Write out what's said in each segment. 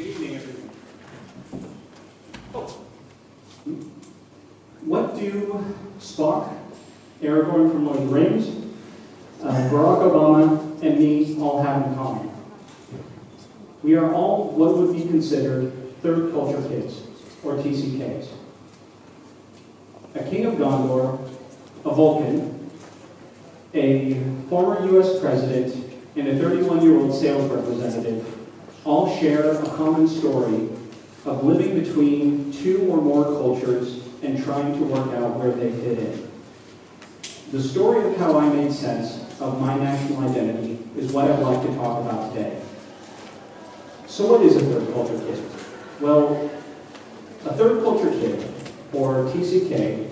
Good evening, everyone. What do Spock, Aragorn from Lord of the Rings, Barack Obama, and me all have in common? We are all what would be considered third culture kids, or TCKs. A king of Gondor, a Vulcan, a former US president, and a 31-year-old sales representative all share a common story of living between two or more cultures and trying to work out where they fit in. The story of how I made sense of my national identity is what I'd like to talk about today. So what is a third culture kid? Well, a third culture kid, or TCK,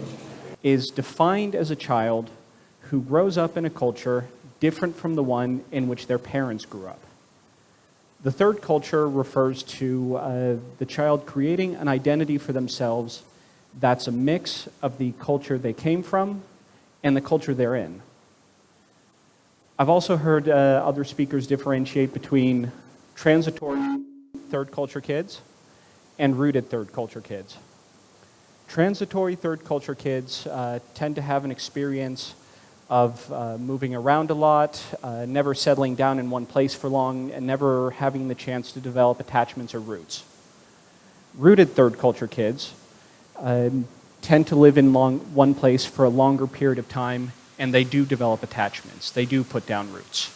is defined as a child who grows up in a culture different from the one in which their parents grew up. The third culture refers to the child creating an identity for themselves that's a mix of the culture they came from and the culture they're in. I've also heard other speakers differentiate between transitory third culture kids and rooted third culture kids. Transitory third culture kids tend to have an experience of moving around a lot, never settling down in one place for long, and never having the chance to develop attachments or roots. Rooted third culture kids tend to live in one place for a longer period of time, and they do develop attachments. They do put down roots.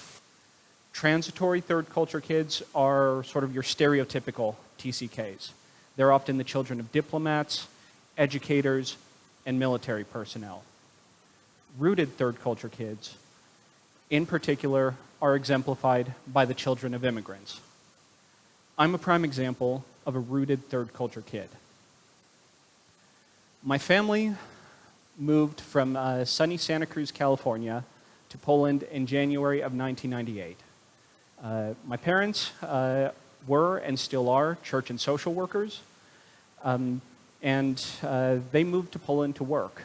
Transitory third culture kids are sort of your stereotypical TCKs. They're often the children of diplomats, educators, and military personnel. Rooted third culture kids, in particular, are exemplified by the children of immigrants. I'm a prime example of a rooted third culture kid. My family moved from sunny Santa Cruz, California, to Poland in January of 1998. My parents were and still are church and social workers, and they moved to Poland to work.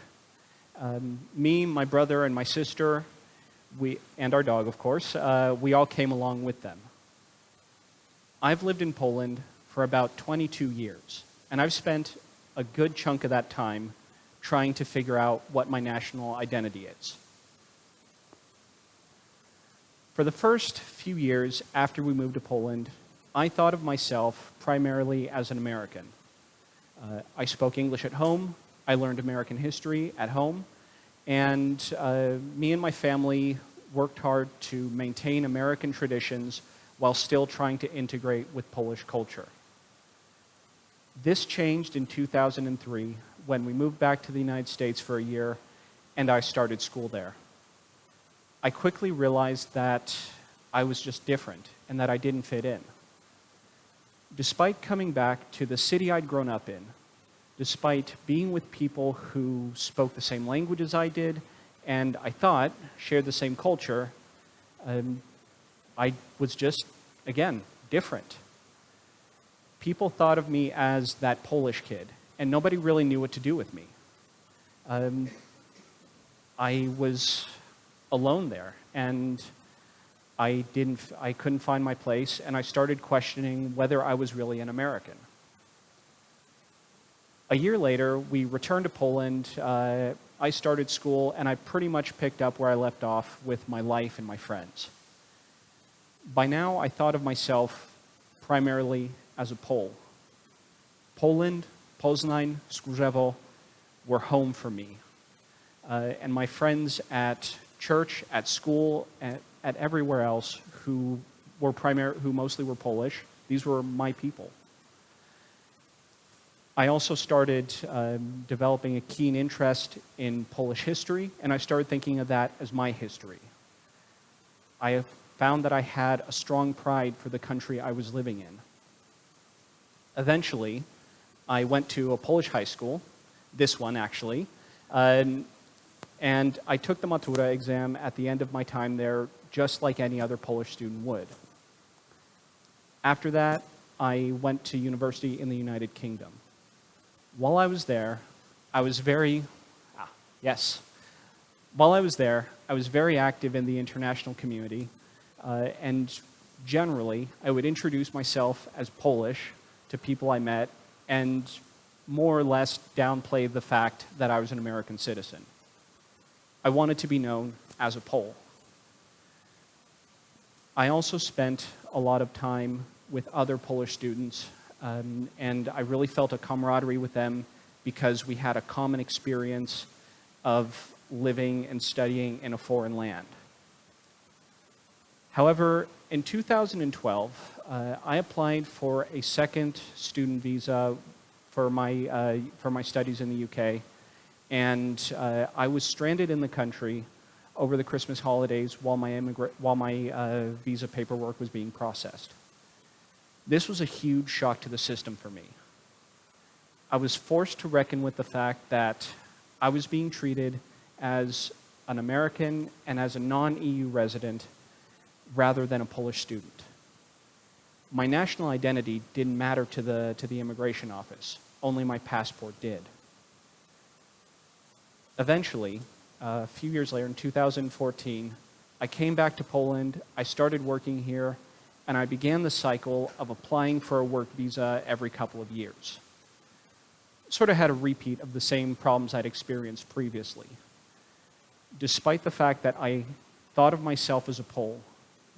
Me, my brother, and my sister, and our dog, of course, we all came along with them. I've lived in Poland for about 22 years, and I've spent a good chunk of that time trying to figure out what my national identity is. For the first few years after we moved to Poland, I thought of myself primarily as an American. I spoke English at home. I learned American history at home, and me and my family worked hard to maintain American traditions while still trying to integrate with Polish culture. This changed in 2003 when we moved back to the United States for a year, and I started school there. I quickly realized that I was just different and that I didn't fit in. Despite coming back to the city I'd grown up in, despite being with people who spoke the same language as I did, and I thought shared the same culture, I was just, again, different. People thought of me as that Polish kid, and nobody really knew what to do with me. I was alone there, and I couldn't find my place, and I started questioning whether I was really an American. A year later, we returned to Poland. I started school, and I pretty much picked up where I left off with my life and my friends. By now, I thought of myself primarily as a Pole. Poland, Poznań, Skórzewo were home for me. And my friends at church, at school, at everywhere else who mostly were Polish, these were my people. I also started developing a keen interest in Polish history, and I started thinking of that as my history. I found that I had a strong pride for the country I was living in. Eventually, I went to a Polish high school, this one actually, and I took the matura exam at the end of my time there, just like any other Polish student would. After that, I went to university in the United Kingdom. While I was there, I was very active in the international community, and generally, I would introduce myself as Polish to people I met and more or less downplay the fact that I was an American citizen. I wanted to be known as a Pole. I also spent a lot of time with other Polish students, and I really felt a camaraderie with them because we had a common experience of living and studying in a foreign land. However, in 2012, I applied for a second student visa for my studies in the UK, and I was stranded in the country over the Christmas holidays while my visa paperwork was being processed. This was a huge shock to the system for me. I was forced to reckon with the fact that I was being treated as an American and as a non-EU resident rather than a Polish student. My national identity didn't matter to the immigration office, only my passport did. Eventually, a few years later, in 2014, I came back to Poland, I started working here, and I began the cycle of applying for a work visa every couple of years. Sort of had a repeat of the same problems I'd experienced previously. Despite the fact that I thought of myself as a Pole,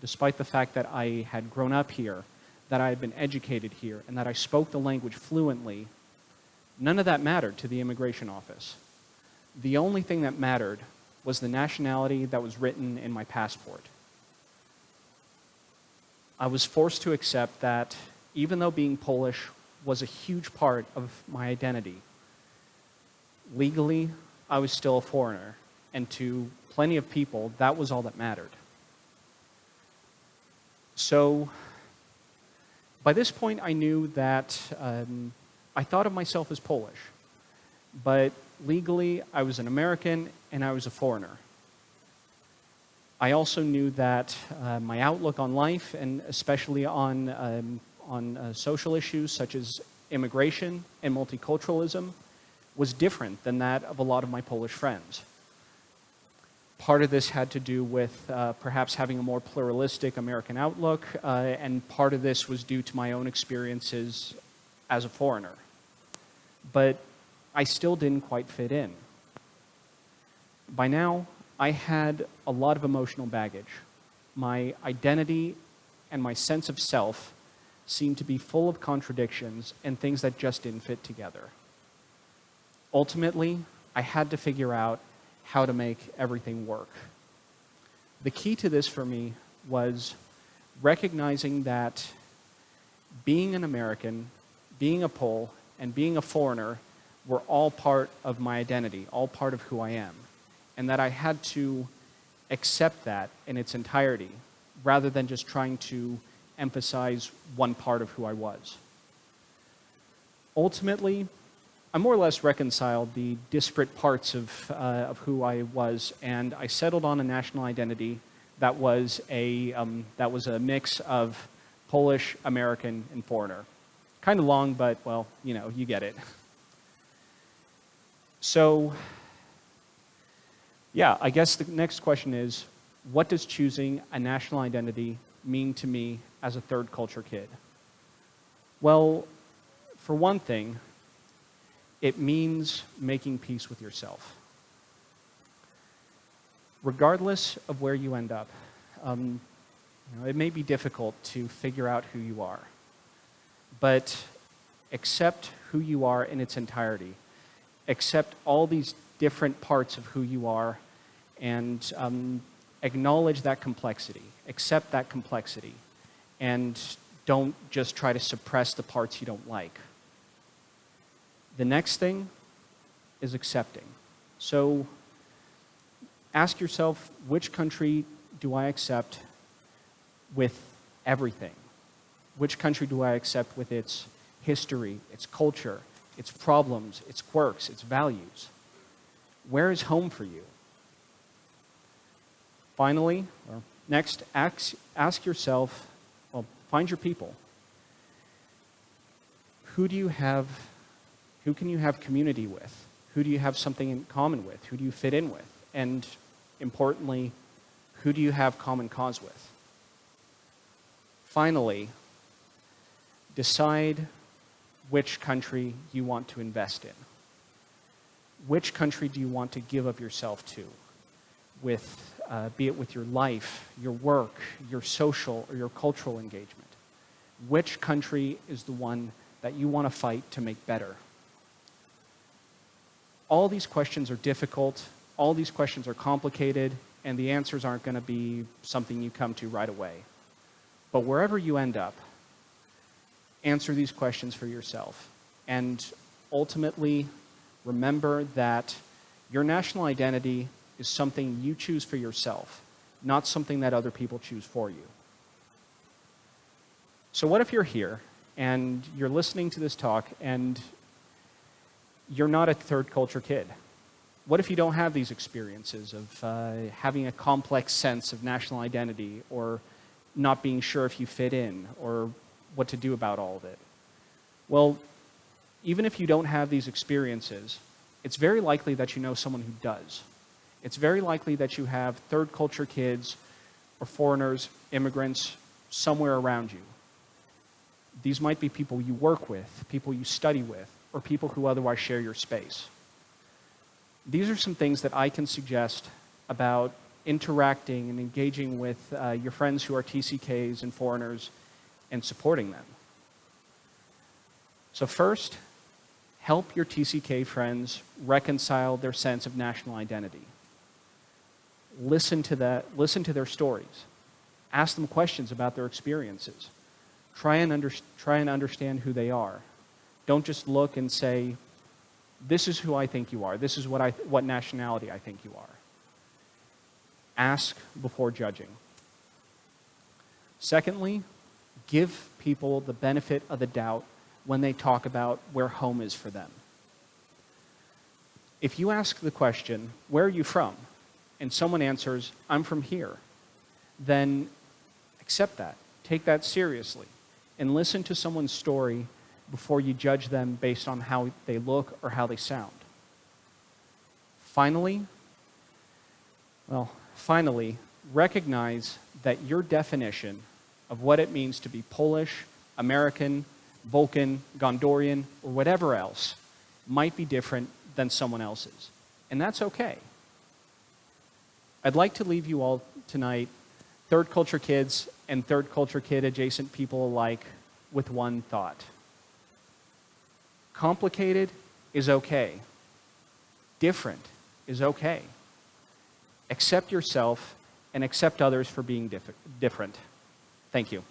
despite the fact that I had grown up here, that I had been educated here, and that I spoke the language fluently, none of that mattered to the immigration office. The only thing that mattered was the nationality that was written in my passport. I was forced to accept that even though being Polish was a huge part of my identity, legally, I was still a foreigner, and to plenty of people, that was all that mattered. So, by this point, I knew that I thought of myself as Polish, but legally, I was an American and I was a foreigner. I also knew that my outlook on life, and especially on social issues such as immigration and multiculturalism, was different than that of a lot of my Polish friends. Part of this had to do with perhaps having a more pluralistic American outlook, and part of this was due to my own experiences as a foreigner. But I still didn't quite fit in. By now, I had a lot of emotional baggage. My identity and my sense of self seemed to be full of contradictions and things that just didn't fit together. Ultimately, I had to figure out how to make everything work. The key to this for me was recognizing that being an American, being a Pole, and being a foreigner were all part of my identity, all part of who I am, and that I had to accept that in its entirety, rather than just trying to emphasize one part of who I was. Ultimately, I more or less reconciled the disparate parts of who I was, and I settled on a national identity that was a mix of Polish, American, and foreigner. Kind of long, but, well, you know, you get it. So, yeah, I guess the next question is, what does choosing a national identity mean to me as a third culture kid? Well, for one thing, it means making peace with yourself. Regardless of where you end up, it may be difficult to figure out who you are, but accept who you are in its entirety. Accept all these different parts of who you are, and acknowledge that complexity. Accept that complexity, and don't just try to suppress the parts you don't like. The next thing is accepting. So ask yourself, which country do I accept with everything? Which country do I accept with its history, its culture, its problems, its quirks, its values? Where is home for you? Finally, or next, ask yourself, well, find your people. Who can you have community with? Who do you have something in common with? Who do you fit in with? And importantly, who do you have common cause with? Finally, decide which country you want to invest in. Which country do you want to give of yourself to, be it with your life, your work, your social, or your cultural engagement? Which country is the one that you want to fight to make better? All these questions are difficult, all these questions are complicated, and the answers aren't going to be something you come to right away. But wherever you end up, answer these questions for yourself. And ultimately, remember that your national identity is something you choose for yourself, not something that other people choose for you. So what if you're here and you're listening to this talk and you're not a third culture kid? What if you don't have these experiences of having a complex sense of national identity, or not being sure if you fit in, or what to do about all of it? Well, even if you don't have these experiences, it's very likely that you know someone who does. It's very likely that you have third culture kids or foreigners, immigrants, somewhere around you. These might be people you work with, people you study with, or people who otherwise share your space. These are some things that I can suggest about interacting and engaging with your friends who are TCKs and foreigners and supporting them. So first, help your TCK friends reconcile their sense of national identity. Listen to their stories. Ask them questions about their experiences. Try and understand who they are. Don't just look and say, this is who I think you are. This is what nationality I think you are. Ask before judging. Secondly, give people the benefit of the doubt when they talk about where home is for them. If you ask the question, where are you from? And someone answers, I'm from here, then accept that. Take that seriously. And listen to someone's story before you judge them based on how they look or how they sound. Finally, recognize that your definition of what it means to be Polish, American, Vulcan, Gondorian, or whatever else might be different than someone else's. And that's okay. I'd like to leave you all tonight, third culture kids and third culture kid adjacent people alike, with one thought. Complicated is okay. Different is okay. Accept yourself and accept others for being different. Thank you.